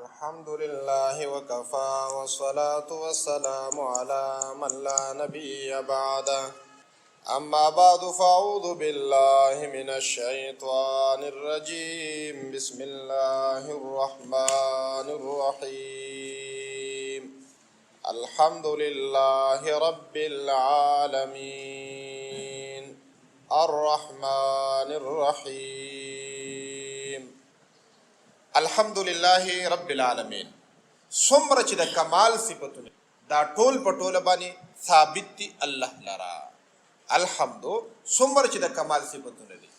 الحمد لله وكفى والصلاة والسلام على من لا نبي بعده أما بعد فأعوذ بالله من الشيطان الرجيم بسم الله الرحمن الرحيم الحمد لله رب العالمين الرحمن الرحيم الحمد لله رب العالمین. څومره چې د کمال صفتونه دا ټول په ټوله باندې ثابت دي الله لرا. الحمد څومره چې د کمال صفتونه دي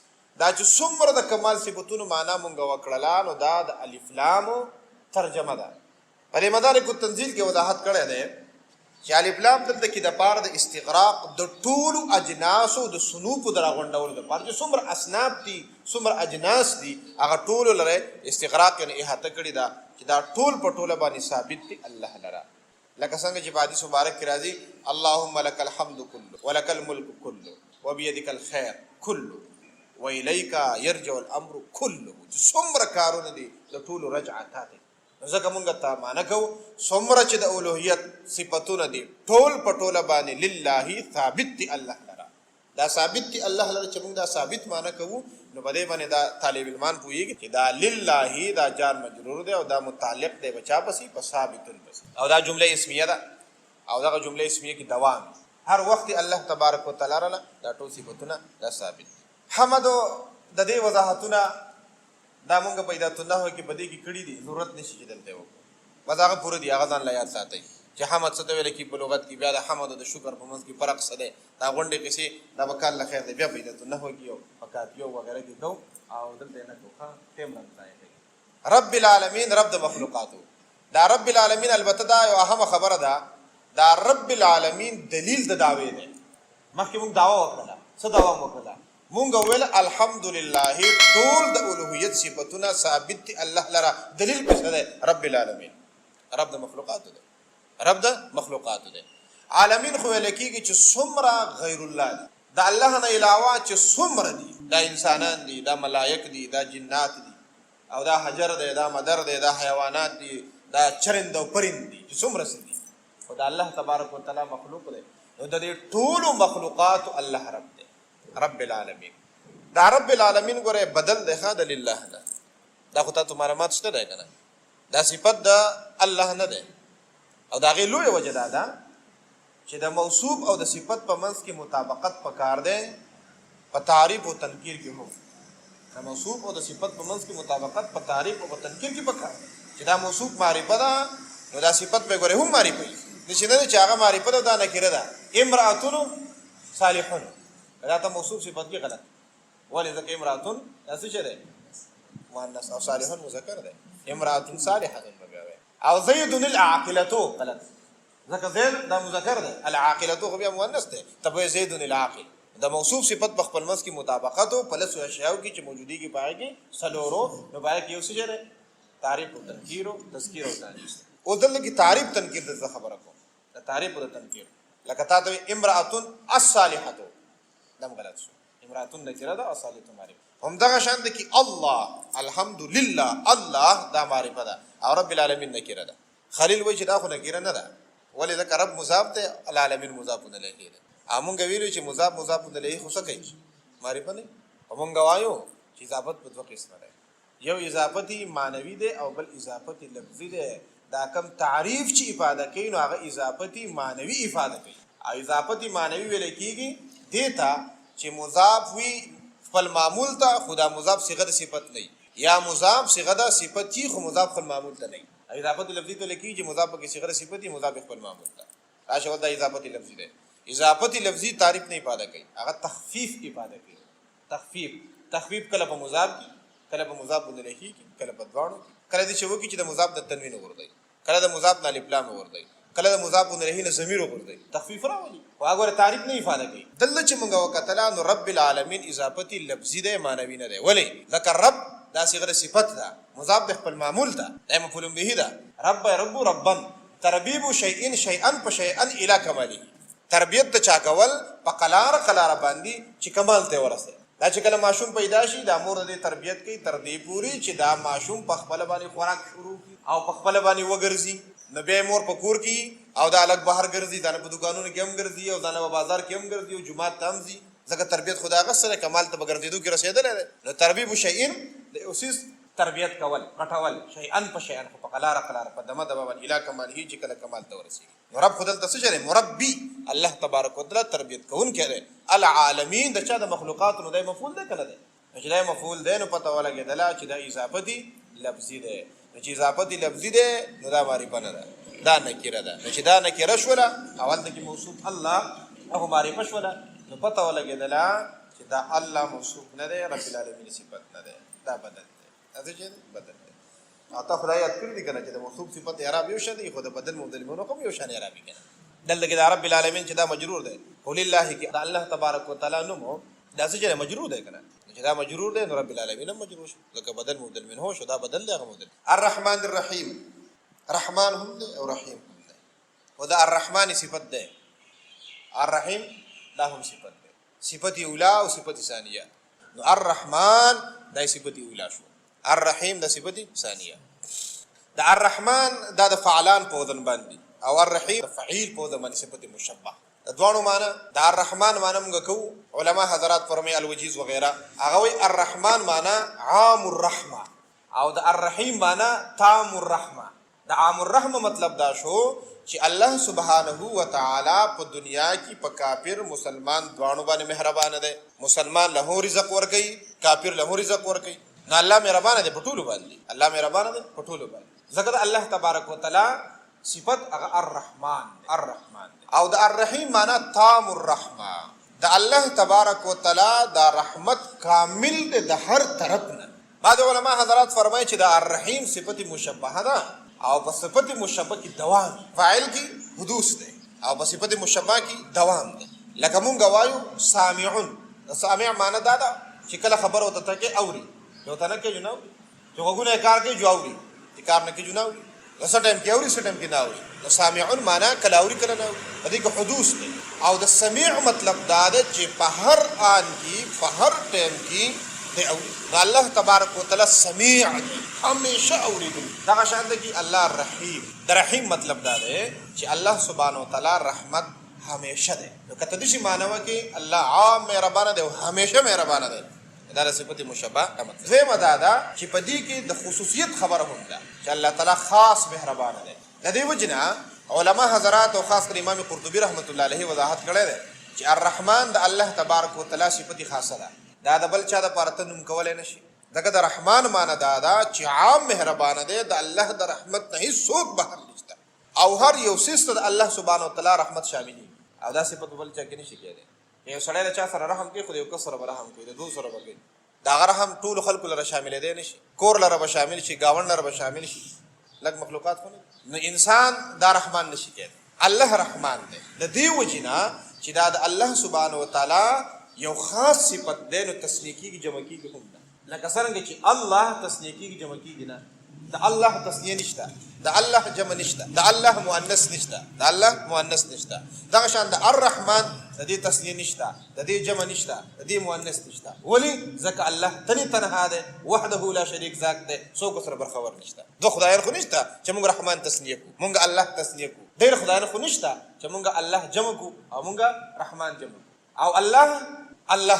دا چې څومره د کمال صفتونو معنا مونږ وکړلا نو دا د الف لام ترجمه ده. په مدارک التنزیل کې وضاحت کړی دی چې الف لام دلته کې د پاره د استغراق د ټولو اجناس او د صنوف دراغونډول د پاره چې څومره اصناف دي څومره اجناس دي هغه ټول لره استغراق یعنی احاطه کړی دا چې دا ټول په ټوله باندې ثابت دي الله لرا. لکه څنګه چې په حدیث مبارک کې راځي اللهم لك الحمد كله ولك الملك كله وبيدك الخير كله واليك يرجع الامر كله. څومره کارونه دي د ټولو رجعات دي ځکه مونږ ته معنا کو څومره چې د اولوهیت صفاتونه دي ټول په ټوله باندې لله ثابت دي الله لرا. دا ثابت دي الله لرا چې مونږ دا ثابت معنا کوو نو بده باندې دا طالب علمان پوېږي چې دا لله دا جار مجرور دی او دا متعلق دی بچا پسې په ثابتن پسې او دا جمله اسمیه ده او دا جمله اسمیه کې دوام هر وخت الله تبارک وتعالى را دا ټول صفاتونه دا ثابت. حمد د دې وضاحتونه دا مونږ پیدا الله کې بده کې کړي دي ضرورت نشي چې دلته وو وځه پوره دی هغه ځان لا یاد ساتي چې حمد څه ته ویل کې په لغت کې بیا د حمد او د شکر په منځ کې فرق څه دی دا غونډې کې دا وکال خیر دی بیا پیدا الله کې یو فقات یو وغیرہ کې کو او دلته نه کوه تیم راځي رب العالمین رب د مخلوقاتو دا رب العالمین البته دا یو اهم خبره ده دا رب العالمین دلیل د دعوی دی. مخکې موږ دعوا وکړه څه دعوا وکړه مونږ ویل الحمدلله ټول د اولوهیت صفاتونه ثابت دي الله لرا. دلیل په څه ده رب العالمین رب د مخلوقات ده رب د مخلوقات ده. عالمین خو لکېږي چې څومره غیر الله دي د الله نه علاوه چې څومره دي دا انسانان دي دا ملائک دي دا جنات دي او دا حجر دی دا مدر دی دا حیوانات دي دا چرند او پرند دي چې څومره دي خو دا الله تبارک وتعالى مخلوق دی نو د دې ټول مخلوقات الله رب دی رب العالمین. دا رب العالمین ګوره بدل دی خاله لله نه دا خو ته معلومات شته دی کنه دا صفت د الله نه ده او دا غي لوی وجه ده چې د موصوف او د صفت په منځ کې مطابقت پکار دی په تعریف او تنکیر کې هو د موصوف او د صفت په منځ کې مطابقت په تعریف او تنکیر کې پکار چې دا موصوف معرفت ده نو دا صفت به ګوره هم معرفت نشي نه چې هغه معرفت ده نه کړه ده امراتون صالحون دا ته موصوف صفت کې غلط ولې ځکه امراتون تاسو چې ده مؤنث او صالحون مذکر ده امراتون صالحه او زید العاقلتو غلط ځکه زید دا مذکر ده العاقلتو خو بیا مؤنث ده تبه زید العاقل دا موصوف صفت په خپل مس کې مطابقت او پلس او اشیاء کې چې موجودي کې پایږي سلورو نو باید یو څه جره تعریف او تنکیر او تذکیر او تانیث او دلته کې تعریف تنکیر د خبره کو دا تعریف او تنکیر لکه تاسو امراتون الصالحه دم غلط شو امراتون نکره ده اصاله معرفت هم دغه شان ده کې الله الحمدلله الله دا معرفت ده او رب العالمین نکره ده. خلیل وایي چې دا خو نکره نه ده ولې ځکه رب مضاف ده العالمین مضاف الیه ده. امونږ ویلو چې مضاف الیه خو څه کوي معرفت نه امونږ وایو چې اضافت په دوه قسمه ده یو اضافتی معنوي ده او بل اضافتی لفظي ده. دا کم تعریف چې افاده کوي نو هغه اضافتی معنوي افاده کوي او اضافتی معنوي ویل کېږي دیتا چې مضاف وي خپل معمول ته خدا مضاف صيغه د صفت نه یا مضاف صيغه د صفت چې خو مضاف خپل معمول ته نه اضافت لفظي ته لکې چې مضاف کې صيغه د صفت دي مضاف خپل معمول ته راشه دا اضافت لفظي ده. اضافت لفظي تعریف نه افاده کوي هغه تخفیف افاده کوي. تخفیف کله په مضاف کې کله په مضاف الیه کې کله په دوانو کله دي چې وکی چې د مضاف د تنوین ورته کله د مضاف نه الف لام ورته کله د مضاف الیه نه ضمیر ورته تخفیف راولي او هغه تعریف نه افاده کوي. دلته چې موږ وکتل نو رب العالمین اضافتی لفظي ده معنوي نه ده ولی ذکر رب دا صيغه صفت ده مضاف خپل معمول ده دائما مفعول به ده رب ربا تربیب شیئا فشیئا الى کماله تربیت ته چا کول په قلار باندې چې کمال ته ورسه دا چې کله ماشوم پیدا شي دا مور د تربیت کوي تر دې پوري چې دا ماشوم په خپل باندې خوراک شروع کی او په خپل باندې وګرځي نو بیا مور په کور کې او دا الګ بهر ګرځي دا په دکانونو کې هم ګرځي او دا په بازار کې هم ګرځي او جمعه ته هم ځي ځکه تربیت خدا غسره کمال ته بګرځېدو کې رسیدل نو تربیب شیئن د اوسیس تربیت کول پټول شیئن په شیئن په قلار په دمه دمه اله کمال هی چې کله کمال ته ورسیږي رب خدل تسجره مربي الله تبارک وتعالى تربیت کوون کړي العالمین د چا د مخلوقات نو د مفعول ده کله ده چې دا مفعول ده نو پته ولګیدل چې دا اضافه دي لفظي ده چې اضافه دي لفظي ده نو دا معرفه نه ده دا نکره ده چې دا نکره شوله اول د موصوف الله او معرفه شوله نو پته ولګیدل چې دا الله موصوف نه ده رب العالمین صفت نه ده دا بدل ده اته چې بدل ده اته خدای یاد کړی کنه چې د موصوف صفت اعراب یو شته خو د بدل مبدل مونږ کوم یو شان اعرابي کنه دلته کې رب العالمین چې دا مجرور ده قول الله کې دا الله تبارک وتعالى نو دا څه مجرور ده کنه چې دا مجرور ده نو رب العالمین هم مجرور شو لکه بدل مبدل منه شو دا بدل ده مبدل الرحمن الرحیم رحمان هم ده او رحیم هم ده ودا الرحمن صفت ده الرحیم دا هم صفت ده صفت اولا او صفت ثانیه نو الرحمن دا صفت اولا شو الرحیم دا صفت ثانیه دا الرحمن دا د فعلان په وزن باندې او الرحیم فعیل په وزن باندې صفت مشبہ د دوانو معنی دا الرحمن معنی موږ کو علما حضرات فرمای الوجیز وغیرہ هغه وی الرحمن معنی عام الرحمه او د الرحیم معنی تام الرحمه د عام الرحمه مطلب دا شو چې الله سبحانه و تعالی په دنیا کې په کافر مسلمان دوانو باندې مهربان دی مسلمان له رزق ورکي کافر له رزق ورکي نو الله مهربان دی په ټولو باندې الله مهربان دی په ټولو باندې ځکه الله تبارک وتعالى صفت الرحمن او د الرحیم معنی تام الرحمه د الله تبارک وتعالى د رحمت کامل د هر طرف نه بعض علما حضرات فرمایي چې د الرحیم صفت مشبہه ده او په صفت مشبہ کې دوام فاعل کې حدوث ده او په صفت مشبہ کې دوام ده لکه مونږ وایو سامعون سامع معنی دا ده چې کله خبر وته ته کې اوري یو ته نه کې جنو چې وګونه کار کې جو اوري چې کار نه کې جنو وسه ټایم کې اوري څه ټایم کې نه اوري نو سامعون معنی کله اوري کله نه اوري دې کې حدوث ده او د سمیع مطلب دا ده چې په هر آن کې په هر ټایم کې دی اوري الله تبارک وتعالى سمیع همیشه اوریدل دا شان ده کې الله الرحیم د رحیم مطلب دا ده چې الله سبحانه وتعالى رحمت همیشه ده نو کته دې معنی وکي الله عام مهربان ده او همیشه مهربان ده دا صفت مشبہ مطلب زموږ دا چې په دې کې د خصوصیت خبره هم ده چې الله تعالی خاص مهربان ده د دې وجنه علما حضرات او خاص کر امام قرطبی رحمت الله علیه وضاحت کړی ده چې الرحمن د الله تبارک وتعالى صفت خاصه ده دا د بل چا د پارته نوم کولای نشي دغه د رحمان معنی دا ده چې عام مهربان ده د الله د رحمت نه هیڅ څوک بهر نشته او هر یو سیست د الله سبحانه وتعالى رحمت شامل او دا صفت بل چا کې نشي کېدای یو سړی له چا سره رحم کوي خو یو کس سره رحم کوي د دوه سره وکړي دا رحم ټول خلکو لپاره شامل دی نشي کور لپاره شامل شي گاوند لپاره شامل شي لکه مخلوقات خو نو انسان دا رحمان نشي کېدای الله رحمان دی د دې وجینا چې دا د الله سبحانه وتعالى یو خاص صفت دی نو تسنیکی کی جمع کیږي هم ده لکه څنګه چې الله تسنیکی کی جمع کیږي نه د الله تسنیه نشته د الله جمع نشته د الله مؤنث نشته د الله مؤنث نشته دا شان د الرحمن د دې تسنیه نشته د دې جمع نشته د دې مؤنث نشته ولی ځکه الله تنها ده وحده لا شریک ذات ده څوک سره برخور نشته دو خدایان خو نشته چې موږ رحمان تسنیه کو موږ الله تسنیه کو ډیر خدایان خو نشته چې موږ الله جمع کو او موږ رحمان جمع او الله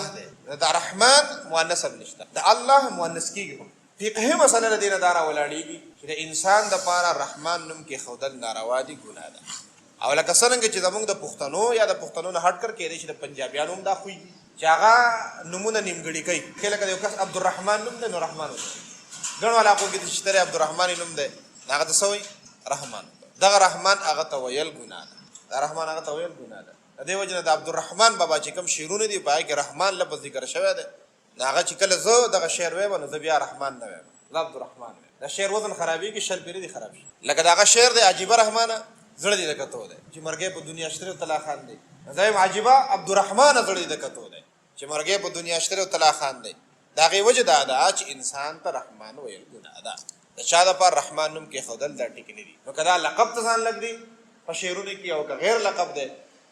ده د رحمان مؤنث نشته د الله مؤنث کیږي فقهي مسله دینه دارا ولاړیږي چې د انسان د پاره رحمان نوم کې خودل ناروا دي ګناه ده او لکه څنګه چې زموږ د پښتنو یا د پښتنو نه هټ کر کې چې د پنجابیانو هم دا خوې چې هغه نمونه نیمګړي کوي کله کله یو کس عبدالرحمن نوم ده نو رحمان ګڼ والا کو کې چې تر عبدالرحمن نوم ده هغه ته سوې رحمان دغه رحمان هغه ته ویل ګناه ده دا رحمان هغه ته ویل ګناه ده د دې وجه د عبدالرحمن بابا چې کوم شیرونه دي پای کې رحمان لفظ ذکر شوی ده هغه چې کله زه دغه شعر وایم نو زه بیا رحمان نه وایم عبدالرحمن دا شعر وزن خرابي کې شل پیری دي خراب شي لکه دغه شعر دی عجیب رحمانه زړه دې دکته ده چې مرګه په دنیا شتره طلا خان دی زایم عجیبه عبدالرحمن زړه دې دکته ده چې مرګه په دنیا شتره طلا خان دی داغه وجه دا ده چې انسان ته رحمان ویل ګناه ده د چا د پر رحمان نوم کې خدل دا ټیک نه دي نو کدا لقب ته ځان لګ دی په شعرونه کې او غیر لقب ده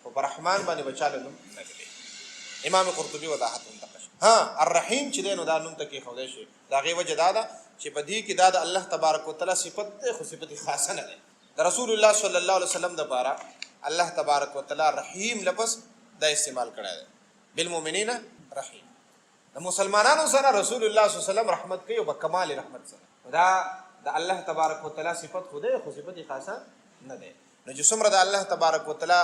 او پر رحمان باندې بچاله نوم لګ دی امام قرطبي وضاحت منتقش ها الرحیم چې دی نو دا نوم ته کېښودی شي. د هغې وجه دا ده چې په دې کې دا د الله تبارک وتعالی صفت دی، خو صفت خاصه نه دی. د رسول الله صلی الله علیه وسلم دپاره الله تبارک وتعالی رحیم لفظ دا استعمال کړی دی. بالمؤمنین رحیم. د مسلمانانو سره رسول الله صلی الله علیه وسلم رحمت کوي او په کمال رحمت سره. دا د الله تبارک وتعالی صفت خو دی، خو صفت خاصه نه دی. نو چې څومره د الله تبارک وتعالی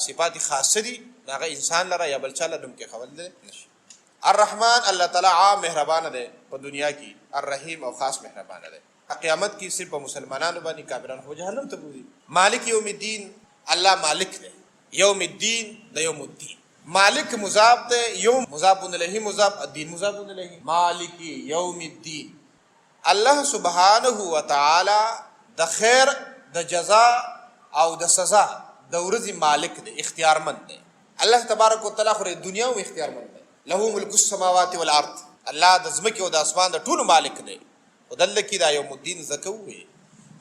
صفات خاصه دي هغه انسان لره یا بل چا له نوم کېښودلی نشي. الرحمن الله تعالی عام مهربانه دی په دنیا کې، الرحیم او خاص مهربانه دی. قیامت کې صرف په مسلمانانو باندې، کافرانو خو جهنم ته بوځي. مالک یوم الدین، الله مالک دی. یوم الدین د یوم الدین، مالک مضاف دی، یوم مضاف الیه، مضاف الدین مضاف الیه. مالک یوم الدین، الله سبحانه وتعالی د خیر د جزا او د سزا د ورځې مالک دی، اختیارمند دی. الله تبارک وتعالی خو دنیا هم اختیارمند دی. له ملک السماوات والارض، الله د ځمکې او د اسمان د ټولو مالک دی. خو دلته کې دا یوم الدین ځکه ووایي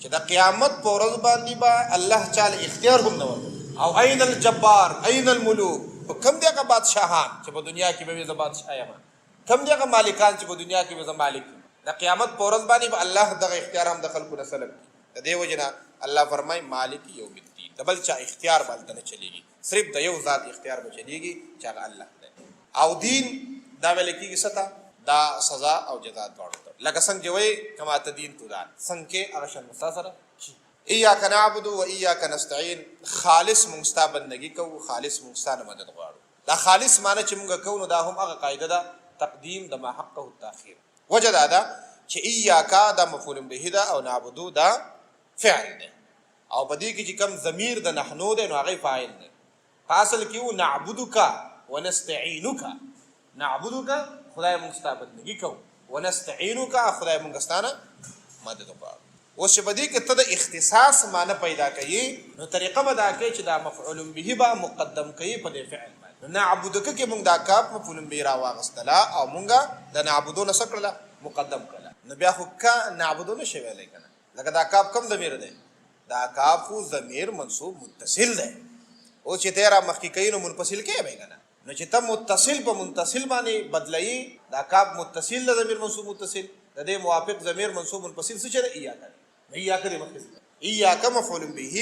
چې د قیامت په ورځ باندې به الله چاله اختیار هم نه ورکوي. او این الجبار این الملوک، کم دی هغه بادشاهان چې په دنیا کې به وي زه بادشاه یم، کم دی هغه مالکان چې په دنیا کې به زه مالک یم. د قیامت په ورځ باندې به الله دغه اختیار هم د خلکو نه سلب کړي. د دې وجې نه الله فرمایي مالک یوم الدین، د بل چا اختیار به هلته نه چلېږي، صرف د یو ذات اختیار به چلېږي چې هغه الله دی. او دین دا ویل کېږي څه ته؟ دا سزا او جزا دواړو ته. لکه څنګه چې وایي کما تدین تدان، څنګه کې هغه شان ستا سره شي. ایاک نعبد و ایاک نستعین، خالص مونږ ستا بندګي کوو، خالص مونږ ستا نه مدد غواړو. دا خالص معنی چې مونږ کوو نو دا هم هغه قاعده ده تقدیم د ما حقه التاخیر. وجه دا ده چې ایاکا دا مفعول به ده او نعبدو دا فعل ده، او په دې کې چې کوم ضمیر د نحنو ده نو هغه فاعل ده. په اصل کې و نعبدک ونستعینک، نعبدک خدای مونږ ستا بندګي کوو، ونستعینک خدای مونږ ستا نه مدد غواړو. اوس چې په دې کې ته د اختصاص معنی پیدا کوي نو طریقه به دا کوي چې دا مفعول به به مقدم کوي په دې فعل باندې. نعبدک کې مونږ دا کاف مفعول به راواغستله او مونږه د نعبدو نه څه کړله؟ مقدم کړله. نو بیا خو کا نعبدو نه شي ویلی که نه، لکه دا کاف کم ضمیر دی؟ دا کاف خو ضمیر منصوب متصل دی. اوس چې ته یې را مخکې کوي نو منفصل کې به که نه، نو چې ته متصل په منتصل باندې بدلوي، دا کاف متصل د ضمیر منصوب متصل، د دې موافق ضمیر منصوب منفصل څه چې دی؟ ایاک دی. ایاک دې مخکې ایاک مفعول به،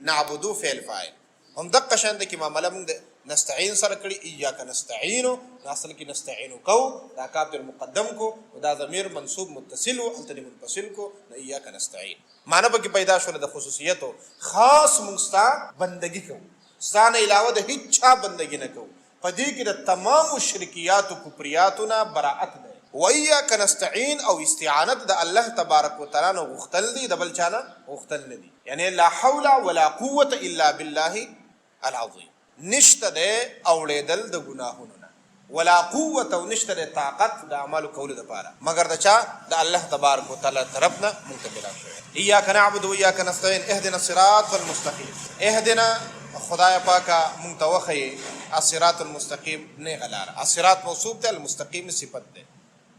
نعبدو فعل فاعل. هم دقه شان د کې معامله موږ د نستعین سره کړي. ایاک نستعینو، اصل کې نستعینو کو، دا کاف در مقدم کو، دا ضمیر منصوب متصل و هلته منفصل کو، نو ایاک نستعین. معنی به کې پیدا شوله د خصوصیتو، خاص موږ ستا بندګي کوو، ستا نه علاوه د هیڅ چا بندګي نه کوو. په دې کې د تمامو شرکیاتو کفریاتو نه براعت دی. و ایاک نستعین او استعانت د الله تبارک وتعالی نه غوښتل دي، د بل چا نه غوښتل نه دي. یعنی لا حول ولا قوة الا بالله العظیم. نشته دی اوړېدل د ګناهونو نه، ولا قوة او نشته دی طاقت د اعمالو کولو دپاره مګر د چا؟ د الله تبارک وتعالی طرف نه موږ ته ملاو شوی. ایاک نعبد و ایاک نستعین اهدنا الصراط المستقیم. اهدنا خدای پاکه موږ ته وښیې الصراط المستقیم، نیغه لاره. الصراط موصوف دی، المستقیم صفت دی،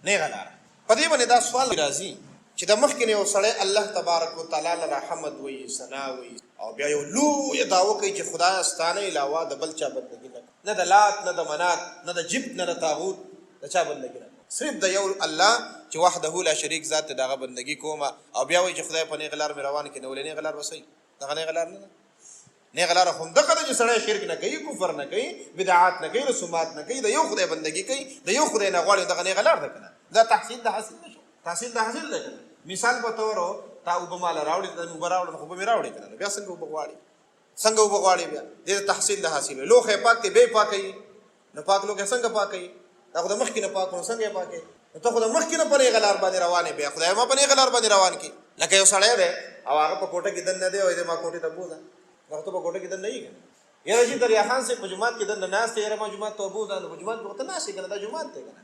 نیغه لاره. په دې باندې دا سوال راځي چې د مخکې نه یو سړی الله تبارک وتعالی له حمد وایي، ثنا وایي، او بیا یو لویه دعوه کوي چې خدای ستا نه علاوه د بل چا بندګي نه کوي، نه د لات نه د منات نه د جبت نه د طاغوت د چا بندګي نه کوي، صرف د یو الله چې وحده لا شریک ذات ته دغه بندګي کومه. او بیا وایي چې خدای په نیغه لار مې روان کړي. نو ولې نیغه لار به صحیح؟ دغه نیغه لار نه ده. نیغه لاره همدغه ده چې سړی شرک نه کوي، کفر نه کوي، بدعات نه کوي، رسومات نه کوي، د یو خدای بندګي کوي، د یو خدای نه غواړي. دغه نیغه لار ده که نه؟ دا تحصیل د حاصل نه شو، تحصیل د حاصل ده که نه؟ مثال په طور تا اوبه ماله راوړي، ته اوبه راوړم خو به مې راوړې که نه، نو بیا څنګه اوبه غواړي؟ څنګه اوبه غواړي؟ بیا دې تحصیل د حاصل وي. لوښی پاک دی بیا یې پاکوي، نو پاک لوښی څنګه پاکوي؟ دا خو د مخکې نه پاک نو څنګه یې پاکوي؟ نو ته خو د مخکې نه په نیغه لار باندې روان یې، بیا خدای ما په نیغه لار باندې روان کړي. لکه یو سړی دی او هغه په کوټه کې دننه دی، وایي ما کوټې ته بوځه. دغه ته په کوټه کې دننه یې که نه؟ یاره چې دریا خان صاحب په جومات کې دننه ناست دی، یاره ما جومات ته وبوځه، نو په جومات کې ورته ناست یې که نه؟ دا جومات دی که نه؟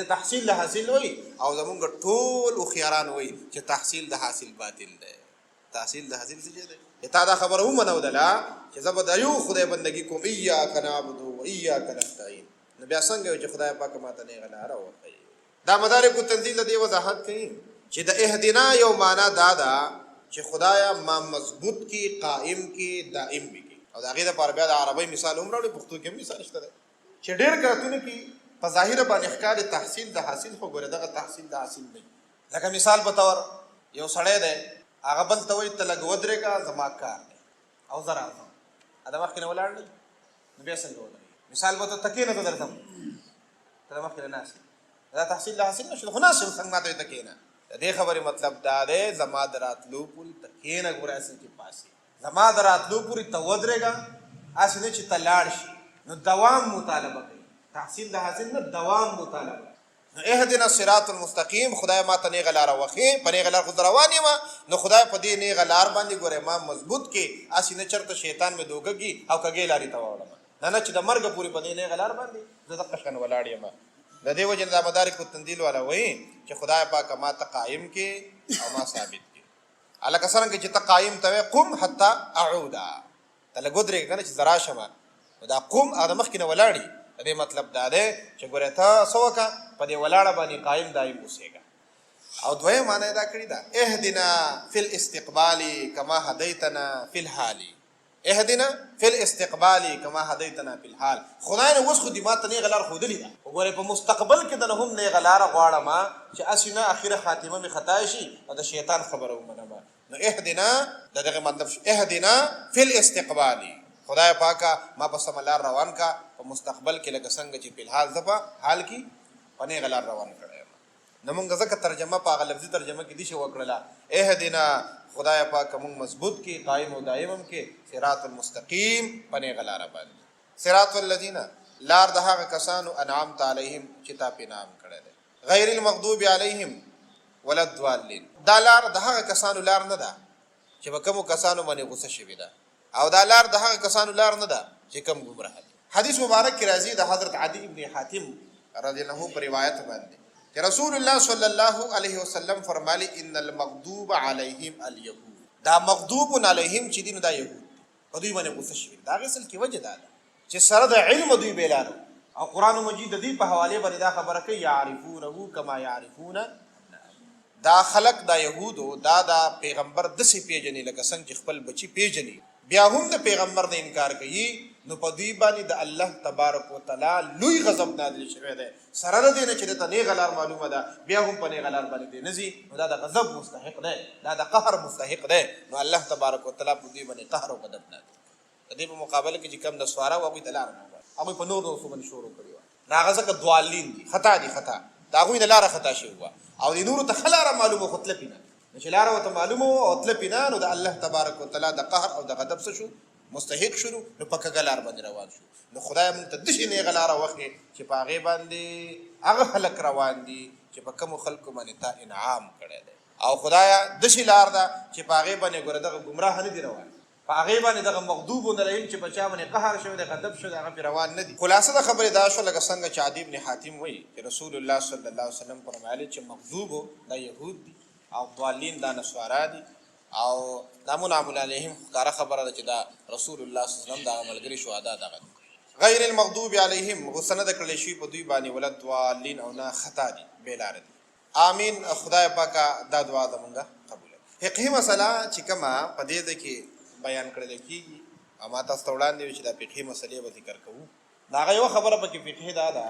تحصیل د حاصل وایي. او زمونږ ټول هوښیاران وایي چې تحصیل د حاصل باطل دی. تحصیل د حاصل څه شی دی؟ تا دا خبره ومنودله چې زه به د یو خدای بندګي کوم، ایاک نعبد و ایاک نستعین. نو بیا څنګه وایي چې خدای پاک ماته نیغه لاره وښیي؟ دا مدارک التنزیل د دې وضاحت کوي چې د اهدنا یو معنا دا ده چې خدایا ما مضبوط کی، قائم کی، دائم بھی کی. او د هغې دپاره بیا د عربۍ مثال هم راوړي، پښتو کې هم مثال شته دی چې ډېر کارتونه کې په ظاهر باندې ښکار تحصیل د حاصل خو ګوره دغه تحصیل د حاصل دی. لکه مثال په تور یو سړی دی هغه بل ته وایي ته لږ ودرېږه زما کار دی او زه راځم د مخکې نه ولاړ دی نو بیا څنګه ودرېږي. مثال به ته کښېنه ته درځم ته د مخکې نه ناست دا تحصیل د حاصل نه شو خو ناست یم څنګه ما ته وایي ته کښېنه. د دې خبرې مطلب دا دی زما د راتلو پورې ته کښېنه ګوره هسې چې پاسې زما د راتلو پورې ته ودرېږه هسې نه چې ته لاړ شي نو دوام مطالبه کوي. تحصیل د حاصل نه دوام مطالبه. نو اهدنا الصراط المستقیم خدای ما ته نیغه لاره وښیې په نیغه لار خو روان یم نو خدای په دې نیغه لار باندې ګوره ما مضبوط کې هسې نه چېرته شیطان مې دوږږي او کږې لارې ته واوړم نه نه چې د مرګه پورې په دې نیغه لار باندې زه دقه شان ولاړ یم. د دې وجې نه دا مدارک التنزیل والا وایي چې خدای پاکه ما ته قایم کې او ما ثابت کې هلکه څرنګه چې ته قایم ته وایې قم حتی اعوده ته لږ ودرېږه که نه چې زه راشم نو دا قم او د مخکې نه ولاړي د دې مطلب دا دی چې ګوره ته څه وکړه په دې ولاړه باندې قایم دایم اوسېږه. او دویم معنی یې دا کړې ده اهدنا فی الاستقبال کما هدیتنا فی الحال. اهدنا فی الاستقبال کما هدیتنا فی الحال. خدای نه اوس خو دې ما ته نیغه لار ښودلې ده وګورئ په مستقبل کې د نه هم نیغه لاره غواړم چې هسې نه اخره خاتمه مې خطا شي او د شیطان خبره ومنم. نو اهدنا د دغه مطلب شو اهدنا فی الاستقبال خدای پاکه ما په سمه لار روان کا په مستقبل کې لکه څنګه چې په الحال زه په حال کې په نیغه لار روان کړی یم. نو مونږ ځکه ترجمه په هغه لفظي ترجمه کې دې شی وکړله اهدنا خدای پاکه مونږ مضبوط کې قایم او دایم هم کې صراط المستقیم په نیغه لاره باندې. صراط الذین لار د هغه کسانو انعمت علیهم چې تا په انعام کړی دی غیر المغضوب علیهم ولا الضالین. دا لار د هغه کسانو لار نه ده چې په کومو کسانو باندې غصه شوې ده او دا لار د هغه کسانو لار نه ده چې کم ګمراه دي. حدیث مبارک کې راځي د حضرت عدی ابن حاتم رضی الله عنه پر روایت باندې چې رسول الله صلی الله علیه وسلم فرمایي ان المغضوب علیهم اليهود. دا مغضوب علیهم چې دین دا یهود په دوی باندې غصه شوي دا غسل کې وجه ده چې سره د علم دوی بیلانو او قران مجید د دې په حواله باندې دا خبره کوي یعرفونه کما یعرفون. دا خلق دا یهودو دا پیغمبر دسې پیژني لکه څنګه چې خپل بچي پیژني بیا هم د پیغمبر نه انکار کوي نو په دوی باندې د الله تبارک وتعالی لوی غضب نازل شوی دی. سره د دې نه چې ته نیغه لار معلومه ده بیا هم په نیغه لار باندې دی نه ځي نو دا د غضب مستحق دی دا د قهر مستحق دی. نو الله تبارک وتعالی په دوی باندې قهر او غضب نازل د دې په مقابله کې چې کم د سواره او هغوی ته لار نه هغوی په نور نور باندې شروع کړي وه د هغه ځکه دوالین دي خطا دي خطا د هغوی نه لاره خطا شوې وه او د نورو ته ښه لاره معلومه خو تلپې نه چې لاره ورته معلومه وه او تلپې نه نو د الله تبارک وتعالی د قهر او د غضب څه شو مستحق شو نو په کږه لار باندې روان شو. نو خدای موږ ته داسې نیغه لاره وښیې چې په هغې باندې هغه خلک روان دي چې په کومو خلکو باندې تا انعام کړی دی او خدایه داسې لار ده چې په هغې باندې ګوره دغه ګمراه نه دي روان په هغې باندې دغه مغضوبون علیهم چې په چا باندې قهر شوی دی غضب شوی دی هغه پرې روان نه دي. خلاصه د خبرې دا شوه لکه څنګه چې عدي بن حاتم وایي چې رسول الله صلی الله علیه وسلم فرمایلي چې مغضوبو دا یهود دي او ضالین دا نصارا دي او دا منعم علیهم ښکاره خبره ده چې دا رسول الله صلی الله علیه وسلم دا ملګري شهدا دغه غیر المغضوب علیهم غصه نه ده کړلی شوي په دوی باندې ولا ضالین او نه خطا دي بېلاره دي. آمین. خدای پاکه دا دعا زمونږه قبوله. فقهي مسله چې کومه په دې ده کې بیان کړل کېږي او ما تاسو ته وړاندې وي چې دا فقهي مسلې به ذکر کوو. د هغه یوه خبره پکې فقهي دا ده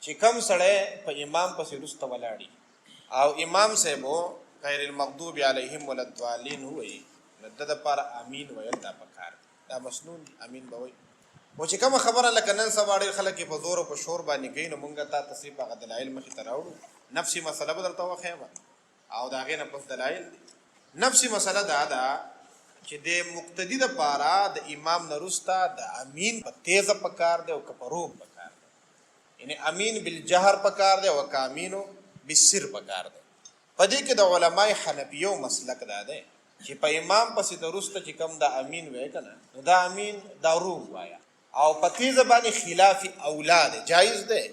چې کوم سړی په امام پسې وروسته ولاړي او امام صاحب غیر المغضوب علیهم ولا الضالین وایي نو د دپاره امین ویل دا پکار دا مسنون امین به وایي. خو چې کومه خبره لکه نن سبا ډېر خلک یې په زور او په شور باندې کوي نو مونږ ته تصریف هغه دلایل مخې ته راوړو. نفسي مسله به درته وښیم او د هغې نه پس دلایل دي. نفسي مسله دا ده چې د مقتدي دپاره د امام نه وروسته د امین په تیزه پکار دی او که په روغ پکار دی یعنی امین بالجهر پکار دی او که امینو بالسر پکار دی. په دې کې د علمای حنفیو مسلک دا دی چې په امام پسې د وروسته چې کوم د امین وایي که نه نو دا امین دا روغ وایه او په تیزه باندې خلاف اولا دی جایز دی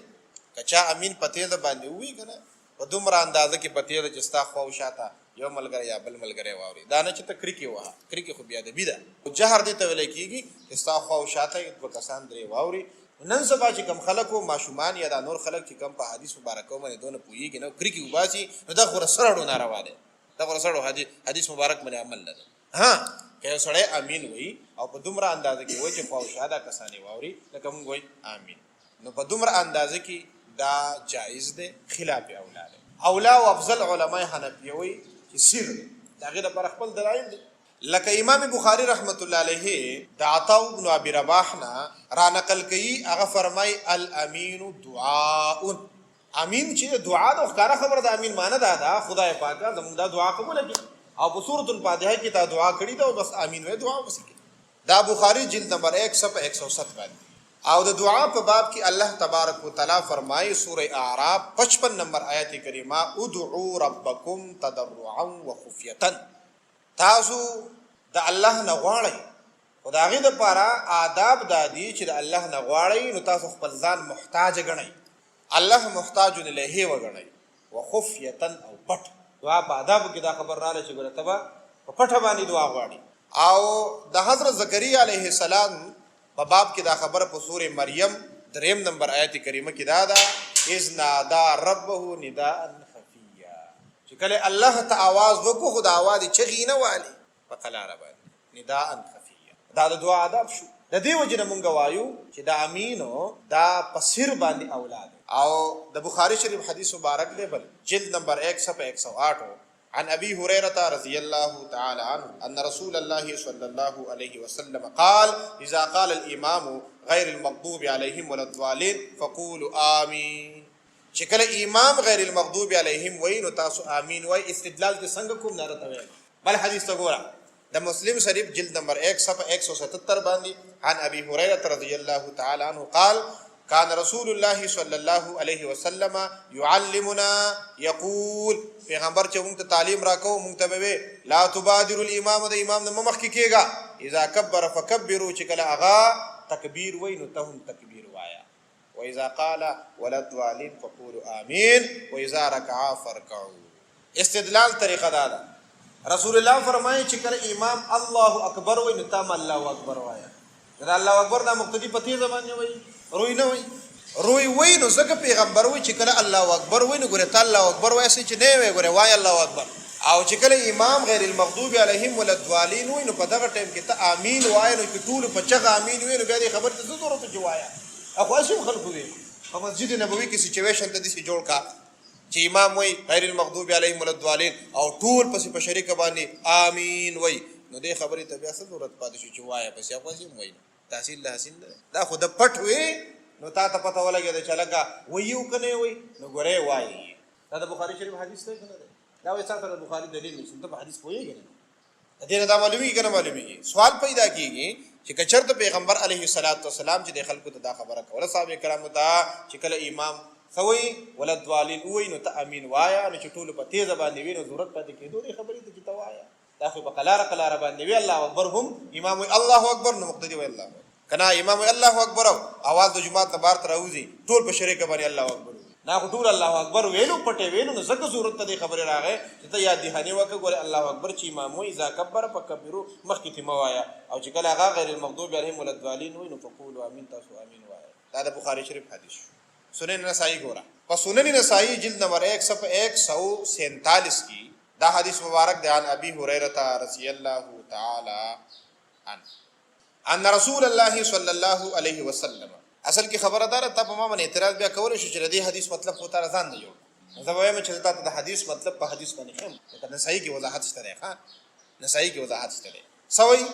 که چا امین په تیزه باندې ووایي که نه په دومره اندازه کې په تیزه چې ستا خوا و شاته یو ملګری یا بل ملګری واوري دا نه چې ته کرکې وهه کرکې خو بېادبي ده. جهر دې ته ویلی کېږي چې ستا خوا و شاته دوه کسان درې واوري. نن سبا چې کوم خلک ماشومان یا دا نور خلک چې کوم په حدیث مبارکو باندې دونه پوهېږي نه کرکې وباسي نو دا خو رسړو ناروا دی دا خو رسړو حدیث مبارک باندې عمل نه ده. ها که یو سړی امین وایي او په دومره اندازه کې وایي چې خوا و شا دا کسان یې واوري لکه موږ وایي امین نو په دومره اندازه کې دا جائز دی خلاف اولا دی. اولا او افضل علماء حنفیه وی چې سر دا غیر پر خپل دلایل دي. لکه امام بخاری رحمت الله علیه د عطا بن ابي رباح نه را نقل کړي، هغه فرمای الامین دعاء. امین چې دعا د ښکارا خبره د امین معنی دا خدای پاک زموږ دا دعا قبول کړي او په سورۃ الفاتحه کې دا دعا کړي دا بس امین وې دعا وسکي. دا بخاری جلد نمبر 1 صفحه 107 باندې. او د دعا په باب کې الله تبارک وتعالى فرمایي سوره اعراف 55 نمبر آیت کریمه ادعوا ربکم تضرعا وخفیه. تاسو د الله نه غواړئ او د هغې دپاره آداب دا دي چې د الله نه غواړئ نو تاسو خپل ځان محتاج ګڼئ، الله محتاج الیه وګڼئ، وخفیه او پټ. دعا په آدابو کې دا خبر راغله چې ګوره ته به په پټه باندې دعا غواړي. او د حضرت زکریا علیه السلام په باب کې دا خبره په سوره مریم 3 نمبر آیت کریمه کې دا ده اذ نادا ربه نداء خفیا، چې کله الله ته आवाज وکړو خو د आवाज چغې نه والي په قلاره باندې نداء خفیا. دا د دعا آداب شو. د دې وجه نه مونږ وایو چې دا امینو دا په سر باندې اولاد. او د بخاری شریف حدیث مبارک دی بل جلد نمبر 1 صفحه 108 عن ابي هريره رضي الله تعالى عنه ان رسول الله صلى الله عليه وسلم قال اذا قال الامام غير المغضوب عليهم ولا الضالين فقولوا امين. چې کله امام غیر المغضوب عليهم وای نو تاسو امین وای. استدلال دې څنګه کوم نه راته بل حدیث ته ګوره د مسلم شریف جلد نمبر 1 صفحه 177 باندې عن ابي هريره رضي الله تعالى عنه قال كان رسول الله صلى الله عليه وسلم يعلمنا يقول پیغمبر چې موږ ته تعلیم راکو موږ ته به لا تبادر الامام د امام نه مخ کې کېږي اذا كبر فكبروا چې کله اغا تکبیر وای نو ته هم تکبیر وایا، واذا قال ولا الضالين فقولوا امين واذا ركع فاركعوا. استدلال طریقه دا ده. رسول الله فرمایي چې کله امام الله اکبر وای نو تم الله اکبر وایا. دا الله اکبر دا مقتدی په تیزه باندې وای روی نه وای روی وای نو ځکه پیغمبر وای چې کله الله اکبر وای نو ګوره ته الله اکبر وای چې نه وای ګوره وای الله اکبر. او چې کله امام غیر المغضوب علیهم ولا الضالین وای نو په دغه ټیم کې ته امین وای نو چې ټول په چغه امین وای نو بیا دې خبر ته ضرورت جوایا. اخو اسیم خلکو وي په مسجد نبوي کې سچويشن ته دې جوړ کا چې امام وای غیر المغضوب علیهم ولا الضالین او ټول پسې په شریک باندې امین وای نو دې خبرې ته بیا ضرورت پاتې شي چې وای پسې اخو اسیم وای تحصیل له حسین دا خو د پټ وي نو تا ته پته ولګي چې لکه وایو کنه وای نو ګوره وای. دا د بخاری شریف حدیث ته کنه دا وایي تاسو د بخاری دلیل نشته ته حدیث پوهیږئ نه دې نه دا معلومیږي کنه معلومیږي. سوال پیدا کیږي چې کچرته پیغمبر علیه الصلاۃ والسلام چې د خلکو ته دا خبره کوله صاحب کرام ته چې کله امام سوي ولد والین وای نو ته امین وایا نو چې ټول په تیزه باندې وینو ضرورت پاتې کېدو دې خبرې ته چې توایا دا خو په قلاره باندې وی الله اکبر هم امام وی الله اکبر نو مقتدی وی الله کنا امام الله اکبر اواز د جمعه ته بار تر اوزي ټول په شریک باندې الله اکبر نا ټول الله اکبر ویلو پټه ویلو نو زکه ضرورت ته خبره راغې چې ته یاد دهانی وکړه ګوره الله اکبر چې امام وی اذا کبر فکبروا مخکې ته موایا او چې کله هغه غیر المغضوب علیهم ولا الضالین وی نو فقولوا امین تاسو امین وایا. دا د بخاری شریف حدیث سنن نسائی ګوره په سنن نسائی جلد نمبر 1 صفحه 147 کی دا حدیث مبارک دی عن ابي هريره رضی الله تعالی عنه ان رسول الله صلی الله علیه وسلم. اصل کی خبردار ته په ما باندې اعتراض بیا کول شو چې دې حدیث مطلب خو تعالی ځان نه جوړ زه وایم چې تاسو د حدیث مطلب په حدیث باندې خم دا نسائی کی وضاحت شته ښا نسائی کی وضاحت شته سوي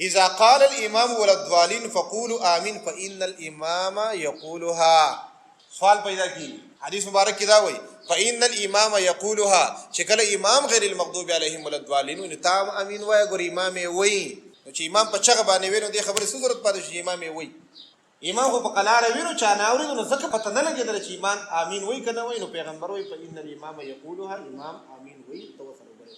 اذا قال الامام ولا الضالين فقولوا امين فان الامام يقولها. سوال پیدا کی حدیث مبارک کی دا وای فان الامام يقولها چې کله امام غیر المغضوب علیهم ولا الضالین نو تام امین وای ګور امام وای نو چې امام په چغه باندې وینو دې خبره څه ضرورت پاتې شي امام وای امام خو په قلاره وینو چا نه اوري نو ځکه پته نه لګیدل چې امام امین وای کنه وای نو پیغمبر وای فان الامام يقولها امام امین وای توسل وګړي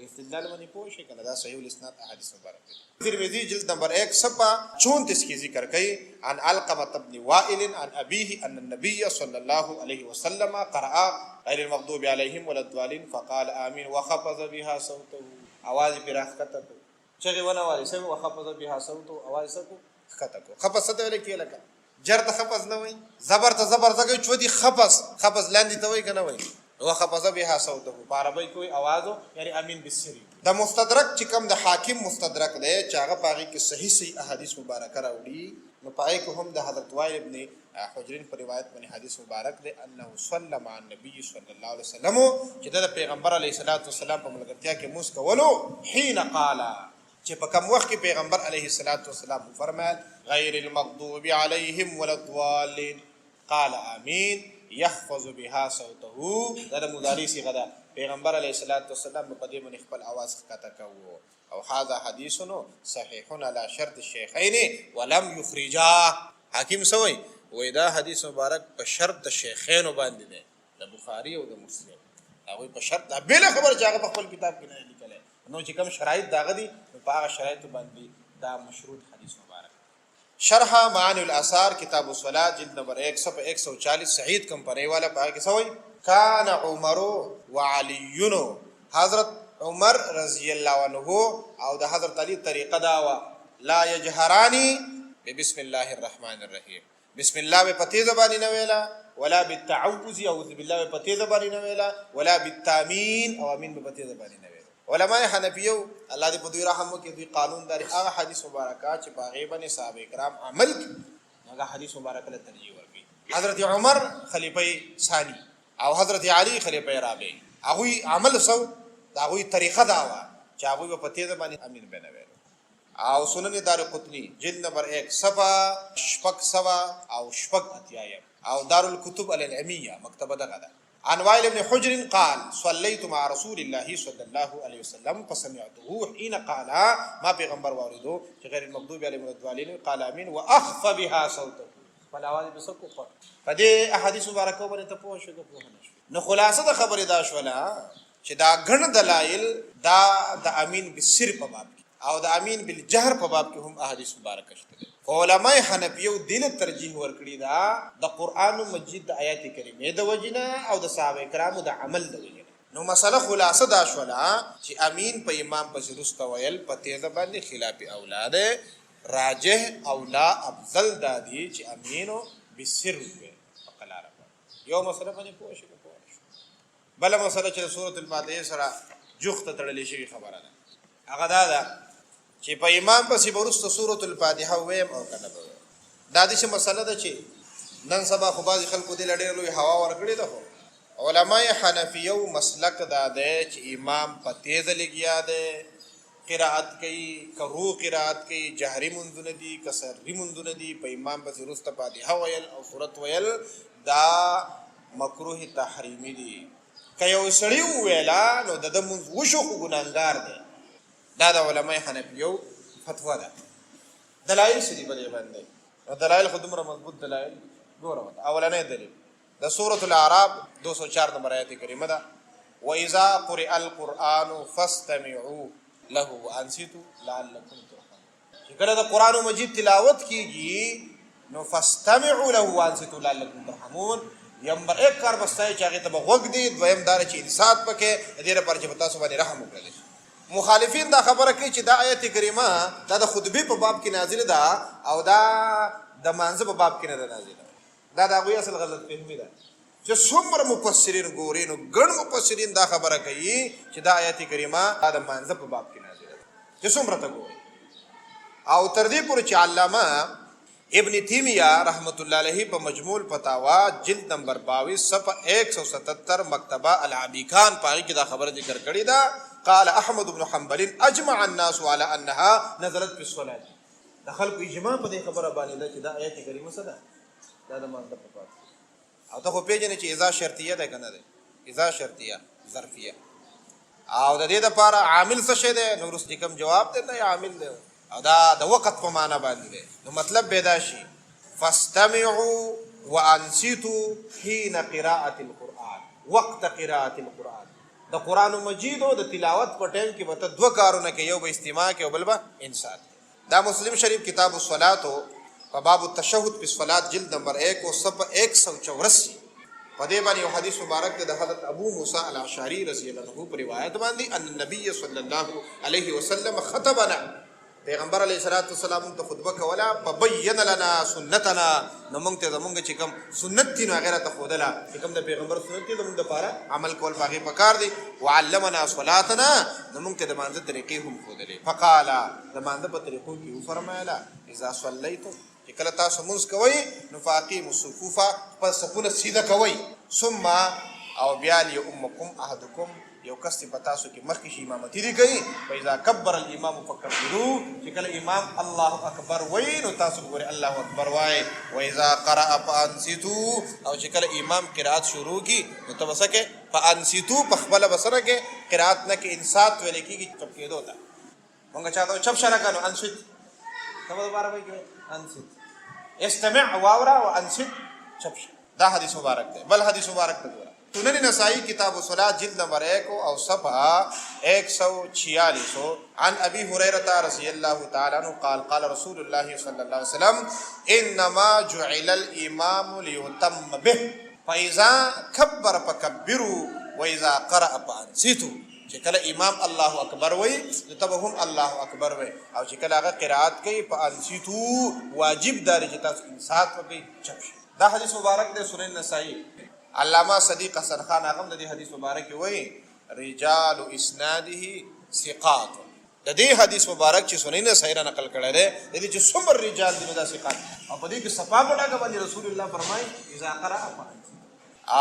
استدلال باندې پوه شي کنه دا صحیح الاسناد احادیث مبارک ترمذی جلد نمبر 1 صفحه 34 کی ذکر کړي عن علقمه بن وائل عن ابيه ان النبي صلى الله عليه وسلم قرأ غير المغضوب عليهم ولا الضالين فقال امين وخفض بها صوته. आवाज پر راخته چغه ونه وای سم وخفض بها صوته आवाज سکو خطه کو خفض ته ویل کېله کا جر ته خفض نه وای زبر ته زبر زګي چودي خفض لاندې ته وای کنه وای وخفض بها صوته په عربی کوئی आवाज یعنی امین بالسری. د مستدرک چې کوم د حاکم مستدرک دی چې هغه پاغي کې صحیح احادیث مبارکه راوړي نو پای کو هم د حضرت وائل ابن حجر په روایت باندې حدیث مبارک دی انه صلی مع النبي صلی الله علیه وسلم چې د پیغمبر علیه الصلاۃ والسلام په ملګرتیا کې موس کولو حين قال چې په کوم وخت کې پیغمبر علیه الصلاۃ والسلام فرمایل غیر المغضوب علیهم ولا الضالین قال آمین يحفظ بها صوته دا مضارع صيغه ده پیغمبر علیه الصلاۃ والسلام په دې باندې خپل आवाज ښکته کوو او هذا حدیث صحیح على شرط الشیخین ولم یخرجا حاکم سوی وای دا حدیث مبارک په شرط د شیخین باندې ده د بخاری او د مسلم هغه په شرط بل خبر چې په خپل کتاب کې نه لیکل نو چې کوم شرایط داغه دي په هغه شرایط باندې دا مشروط حدیث مبارک شرح معانی الاثار کتاب الصلاة جلد نمبر 140 سعید کمپنی والا پاک کې سوی کان عمر وعلی حضرت عمر رضی الله عنه او د حضرت علی طریقه دا لا یجهرانی بسم الله الرحمن الرحیم بسم الله په پتی زبانی نه ویلا ولا بالتعوذ اعوذ بالله په پتی زبانی نه ویلا ولا بالتامین او امین په پتی زبانی نه ویلا علماء حنفیو الله دې په دوی رحم وکړي دوی قانون داري هغه حدیث مبارکات چې باغې باندې صحابه کرام عمل هغه حدیث مبارک له ترجیح ورکړي حضرت عمر خلیفہ ثانی او حضرت علی خلیفہ رابع هغه عمل سو دا هغه طریقه دا وا چې هغه په پتی زبانی امین بنوي او سنن دارقطنی جلد نمبر 1 صفحه شپږ سوه او شپږ اتیایم او دارالکتب العلمیه مکتبه دغه ده عن وائل بن حجر قال صليت مع رسول الله صلى الله عليه وسلم فسمعته حين قال ما پیغمبر واردو چې غیر المغضوب علیهم ولا الضالین قال امین واخف بها صوته فلاواز بسکو په دې احادیث مبارکه باندې ته پوه شو نو خلاصه د خبره دا شولا چې دا غن دلایل دا د امین بالسر په باب او د امین بالجهر په باب کې هم احادیث مبارکه شته علماء حنفیو دل ترجیح ورکړي دا د قران مجید د آیات کریمه د وجنه او د صحابه کرامو د عمل د وجنه نو مسله خلاصه دا شولا چې امین په امام پسې رسته ویل په تیزه باندې خلاف اولاد راجح او لا افضل دادی چې امینو بالسر وي فقلاره یو مسله باندې پوه شو بل مسله چې سورۃ الفاتحه سره جوخته تړلې شي خبره ده هغه دا چې په امام پسې ورسته سورۃ الفاتحه ویم او کنه دا د څه مسله ده چې نن سبا خو بعض خلکو دې لړې لوی هوا ورکړي ده علماء حنفیو مسلک دا ده چې امام په تیز لګیا ده قرات کوي کرو قرات کوي جهري منځونه دي کسري منځونه دي په امام پسې ورسته فاتحه ویل او سورۃ ویل دا مکروه تحریمی دي که یو سړی ویلا نو د منځ وشو خو ګناهګار دی دا د علماء حنفیو فتوا ده دلایل سړي بلې باندې دلایل خو دومره مضبوط دلایل ګوره اولنې دلیل د سورۃ الاعراف 204 نمبر آیت کریمه ده واذا قرئ القرآن فاستمعوا له وانصتوا لعلكم ترحمون چې کله د قران مجید تلاوت کیږي نو فاستمعوا له وانصتوا لعلكم ترحمون نمبر 1 کار بستای چې هغه ته بغوګ دی دویم دار چې انصاف پکې دې لپاره چې تاسو باندې رحم وکړي مخالفین دا خبره کوي چې دا آیت کریمه دا د خطبه په باب کې نازله ده او دا د مانزه په باب کې نه نازله ده دا غوی اصل غلط فهمي ده چې څومره مفسرین ګوري نو ګڼ مفسرین دا خبره کوي چې دا آیت کریمه د مانزه په باب کې نازله ده چې څومره ته ګوري او تر دې پورې چې علامه ابن تیمیہ رحمت الله علیه په مجموع الفتاوا جلد نمبر 22 صفحه 177 مکتبہ العبی خان پای کې دا خبره ذکر کړې ده قال احمد بن حنبل اجمع الناس على انها نزلت في الصلاه دخل په اجماع په دې خبره باندې ده چې دا آیت کریمه څه ده دا د مانده په پات او ته خو پیژنې چې اذا شرطیه ده کنه ده اذا شرطیه ظرفیه او د دې لپاره عامل څه شه ده نو رس کوم جواب ده نه عامل ده او دا د وخت په معنا باندې ده نو مطلب پیدا شي فاستمعوا وانصتوا حين قراءه القران وقت قراءه القران د قران مجید او د تلاوت په ټیم کې به دوه کارونه کوي یو به استماع کوي او بل به انصات دا مسلم شریف کتاب الصلاه په باب التشهد په صلات جلد نمبر 1 او صفحه 184 په دې باندې یو حدیث مبارک د حضرت ابو موسی الاشعری رضی الله عنه په روایت باندې ان النبي صلی الله علیه وسلم خطبنا پیغمبر علیه الصلاۃ والسلام ته خطبه کوله فبین لنا سنتنا نو موږ ته زمونږ چې کوم سنت دي نو هغه ته خودله چې کوم د پیغمبر سنت دي زمونږ لپاره عمل کول باغی پکار دي وعلمنا صلاتنا نو موږ ته د مانځه طریقې هم خودلې فقال د مانځه په طریقو کې فرمایله اذا صلیتم چې کله تاسو مونږ کوئ نو فاقیموا الصفوف خپل صفونه سیده کوئ ثم او بیا لیؤمکم احدکم یو کس په تاسو کې مخکې شي امامتي دی کوي فاذا کبر الامام فکبروا چې کله امام الله اکبر وایي نو تاسو وګورئ الله اکبر وایي واذا قرأ فانصتوا او چې کله امام قرات شروع کی نو تاسو وسکه فانصتوا په خپل بسره کې قرات نه کې انصات ویل کېږي چپ کېدو ته مونږ چاته چپ شنه کانو انصت څه دوباره وایي انصت استمع واورا وانصت چپ دا حدیث مبارک ده بل حدیث مبارک ده سنن نسائی کتاب الصلاۃ جلد نمبر 1 اور صفحہ 146 عن ابی ہریرہ رضی اللہ تعالی عنہ قال قال رسول اللہ صلی اللہ علیہ وسلم انما جعل الامام ليتم به فاذا كبر فكبروا واذا قرأ فانصتوا چې کله امام الله اکبر وای تب هم الله اکبر وای او چې کله هغه قرات کوي فانصتوا واجب دار چې تاسو انصات وکړي چپ دا حدیث مبارک ده سنن نسائی علامہ صدیق حسن خان اغم د دې حدیث مبارک وای رجال اسناده ثقات د دې حدیث مبارک چې سنن نسائی را نقل کړی دی د دې چې څومره رجال دي دا ثقات او په دې کې صفا پټه باندې رسول الله فرمای اذا قرأ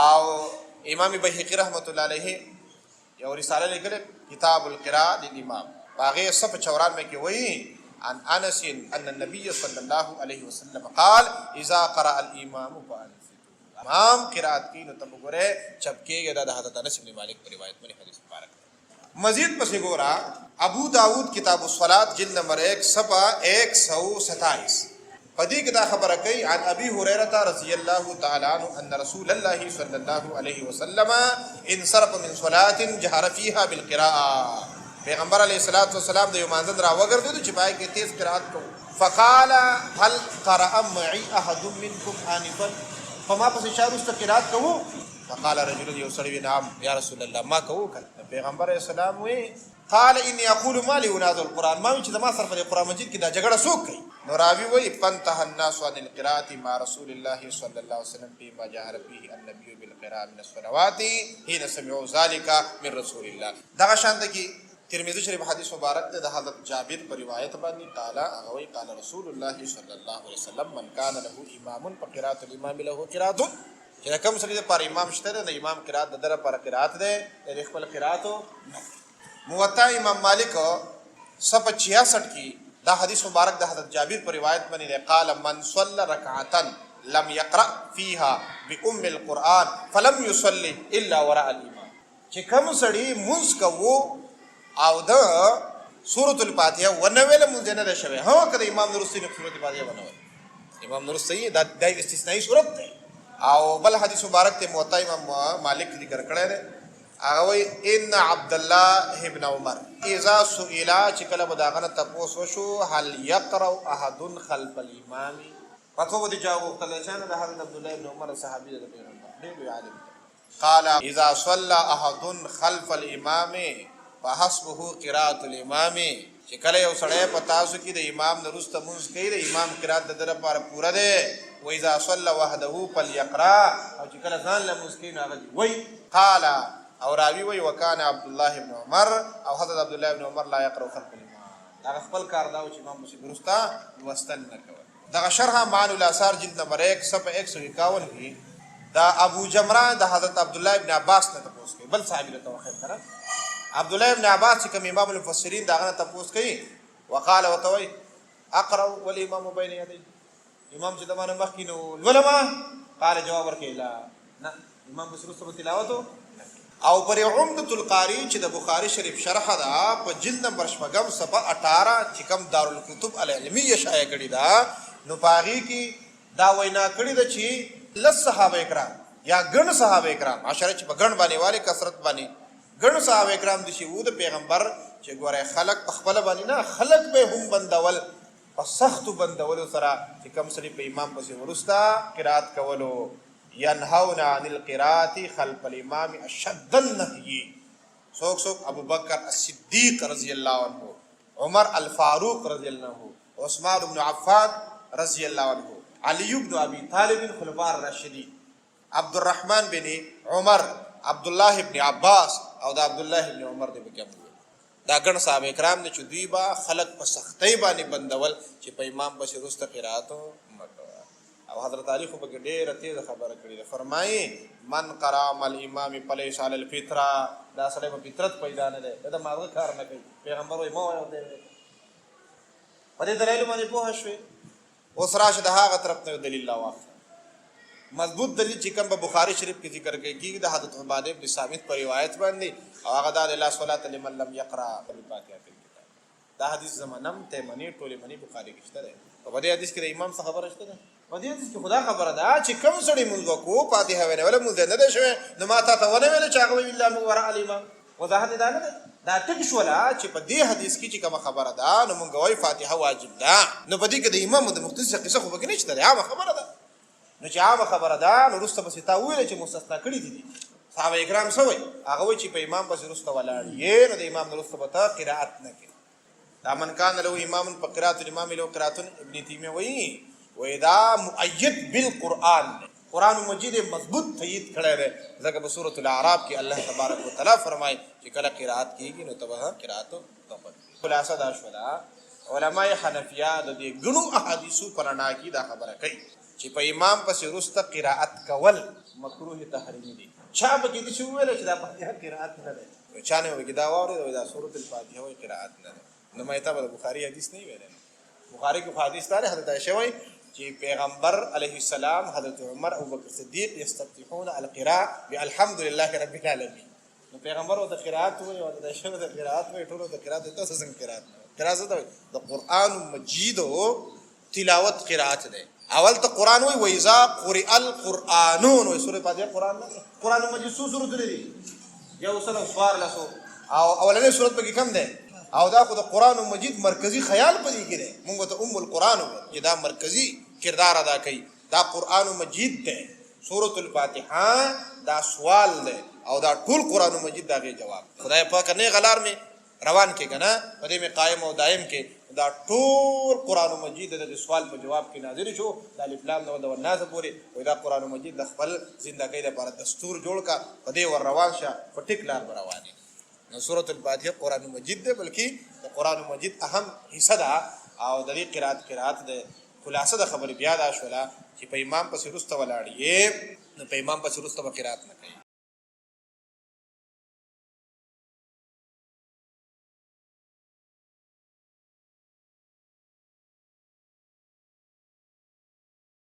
او امام بهقی رحمت الله علیه یو رساله لیکله کتاب القراء للامام باغه صف 94 کې وای عن انس ان النبي صلى الله عليه وسلم قال اذا قرأ الامام فانصتوا امام قرات کی نو تب ګره چپکیږي دا د حضرت انس بن مالک پر روایت باندې حدیث مبارک مزید پس ګورا ابو داود کتاب الصلاۃ جلد نمبر 1 صفحہ 127 پدې کې دا خبره کوي عن ابي هريره رضی الله تعالی عنہ ان رسول الله صلی الله علیه وسلم انصرف من صلاه جهر فيها بالقراءه پیغمبر علیہ الصلوۃ والسلام د یو مانځن را وګرځیدو چې پای کې تیز قرات کو فقال هل قرأ معي احد منكم انفا فما پس اشاره است قرات کو فقال رجل يسلم نعم یا رسول الله ما کو پیغمبر اسلام وی قال اني اقول ما لي اناظر القران ما چې ما صرف القران مجید کې دا جګړه سوک کوي نو راوی وی فانتهى الناس عن القراءه مع رسول الله صلى الله عليه وسلم فيما جهر فيه النبي بالقراءه من الصلوات حين سمعوا ذلك من رسول الله دا شانت کی ترمذی شریف حدیث مبارک ده د حضرت جابر پر روایت باندې تعالی هغه قال رسول الله صلی الله علیه وسلم من كان له امام فقراءه الامام له قراءه چې کوم سړي پر امام شته د امام قرات د در پر قرات ده د خپل قراتو موطا امام مالک صف 66 کی دا حدیث مبارک د حضرت جابر پر روایت باندې قال من صلى ركعه لم يقرأ فيها بأم القرآن فلم يصلي الا وراء الامام چې کوم سړي مونږ کوو او د سورۃ الفاتحه ونویل مونږ نه ده شوی هو کله امام نورسی نه سورۃ الفاتحه ونویل امام نورسی دا د استثنایی صورت ده او بل حدیث مبارک ته موطا امام مالک ذکر کړی دی هغه وی ان عبد الله ابن عمر اذا سئل چې کله بداغه تاسو وشو هل يقرأ احد خلف الامام پتو ودی جواب تلشان د حضرت عبد الله ابن عمر صحابي د پیغمبر ډېر عالم قال اذا صلى احد خلف الامام فحسبه قراءة الامام چې کله یو سړی په تاسو کې د امام نورسته مونږ کوي د امام قرات د در لپاره پوره ده و اذا صلى وحده فليقرأ او چې کله ځان له مونږ کوي هغه وای قال او راوی وای وکانه عبد الله ابن عمر او حضرت عبد الله ابن عمر لا يقرأ خلف الامام دا خپل کار دا چې امام مسی درسته وستل نه کوي دا شرح معانی الاثار جلد نمبر 1 صفحه 151 کې دا ابو جمرہ د حضرت عبد الله ابن عباس نه تاسو کوي بل صحابي له توخیر کړه عبد الله ابن عباس کوم امام المفسرین داغه تاسو کوي وقال وتوي اقرا والامام بين يدي امام چې دمانه مخکینو العلماء قال جواب ورکړي لا نه امام بسرو تلاوت او پر عمدۃ القاری چې د بخاری شریف شرح ده په جلد نمبر 8 صفحه 18 چې کوم دارالکتب العلمیه شایع کړي دا نو پاغي کې دا وینا کړي ده چې لس صحابه کرام یا ګڼ صحابه کرام عشره چې په ګڼ باندې والي کثرت باندې ګڼ صحابه کرام د شی وو د پیغمبر چې ګوره خلق خپل باندې نه خلق به هم بندول په سخت بندول سره چې کوم سړي په امام پسې ورستا قرات کولو ينهون عن القراءة خلف الامام اشد النهي سوک ابو بکر الصدیق رضی اللہ عنہ عمر الفاروق رضی اللہ عنہ عثمان بن عفان رضی اللہ عنہ علی بن ابی طالب خلفاء الراشدین عبد الرحمن بن عمر عبد الله ابن عباس او دا عبد الله ابن عمر دې بکم دا ګڼ صحابه کرام نه چې دوی با خلق په سختۍ باندې بندول چې په امام بشیر واست قرات او حضرت علی خو به ډېره تیزه خبره کړې ده، فرمایي من قرأ مع الامام فلیس علی الفطره، دا سړی په فطرت پیدا نه دی، دا د ماغه کار نه کوي. پیغمبر وایي ما وایه دی په دې دلایلو باندې پوه شوې. اوس راشه د هغه طرف نه دلیل راواخله. مضبوط دلیل چې کوم په بخاري شریف کې ذکر کېږي د حضرت عباده بن صامت په روایت باندې، او هغه دا لا صلاة لمن لم يقرأ بالفاتحة الكتاب. دا حدیث زمانم ته منی ټولې منی بخاري کې شته ده. په دې حدیث کې د امام څخه خبره شته ده. په دې حدیث کې خدا خبره ده چې کوم سړی مونږ وکړو فاتحه ویل ولا مونږ نه ده شوی، نو ما ته ونه ویل چې هغه الا من وراء الامام. وضاحت دا نه ده. دا ټک شولا چې په دې حدیث کې چې کوم خبره ده نو مونږ وایي فاتحه واجب ده، نو په دې کې د امام د مختصر قصه خو به نشته ده، عامه خبره ده. نو چې عامه خبره ده نو وروسته بس تا ویل چې مستثنا کړي دي صحابه کرام سوي، هغه وایي چې په امام پسې وروسته ولاړ یې، نو د امام وروسته به ته قرأت نه کوي. دا من کان له امام په قرأت الامام له قرأت ابن تیمیه وایي ودا مؤید بالقرآن، قرآن مجید مضبوط تایید کړی دی، ځکه په سورة الاعراف کې الله تبارک وتعالی فرمایي چې کله قرأت کېږي نو تبه قرأت تقبل. خلاصه دا شوله علماء حنفیه د دې ګڼو احادیثو په رڼا کې دا خبره کوي چې په امام پسې وروسته قرأت کول مکروه تحریمي دي. چا پکې دې چې وویل چې دا فاتحه قرأت نه ده، چا نه وایي دا واورېد دا سورة الفاتحه وایي قرأت نه ده، نو ما ته به د بخاري حدیث نه ویلی. بخاري کې حدیث دی حضرت عائشہ وایي چې پیغمبر علیه السلام حضرت عمر او بکر صدیق یستفتحون القراء بالحمد لله رب العالمین، نو پیغمبر او د قرأت وایي او د عائشہ د قرأت وایي، ټولو د قرأت ته څنګه قرأت ته د قرآن مجید او تلاوت قرأت دی. اول ته قرآن وایي وإذا قرئ القرآن، نو سورۃ فاتحه قرآن نه، قرآن مجید څو سورتونه دي؟ یو سل او څوارلسو، او اولنۍ سورت پکې کم دی، او دا خو د قرآن مجید مرکزی خیال پدې کې دی. موږ ته ام القرآن وایي چې دا مرکزی کردار ادا کوي. دا قرآن مجید دی، سورۃ الفاتحه دا سوال دی، او دا ټول قرآن مجید دا غي جواب. خدای پاک نه غلار می روان کې کنه په دې می قائم او دائم کې دا ټول قرآن مجید د سوال په جواب کې نازل شو. د الف لام نو د والناس پورې وای دا قرآن مجید د خپل ژوندۍ لپاره دستور جوړ کا، په دې ور روان شه په ټیک لار رواني. نو سورۃ الفاتحه قرآن مجید دی، بلکې د قرآن مجید اهم حصہ ده، او د دې قرأت د خلاصه د خبر بیا دا شولا چې په امام پسې وروسته ولاړ یې، نو په امام پسې وروسته به قرأت نه کوي.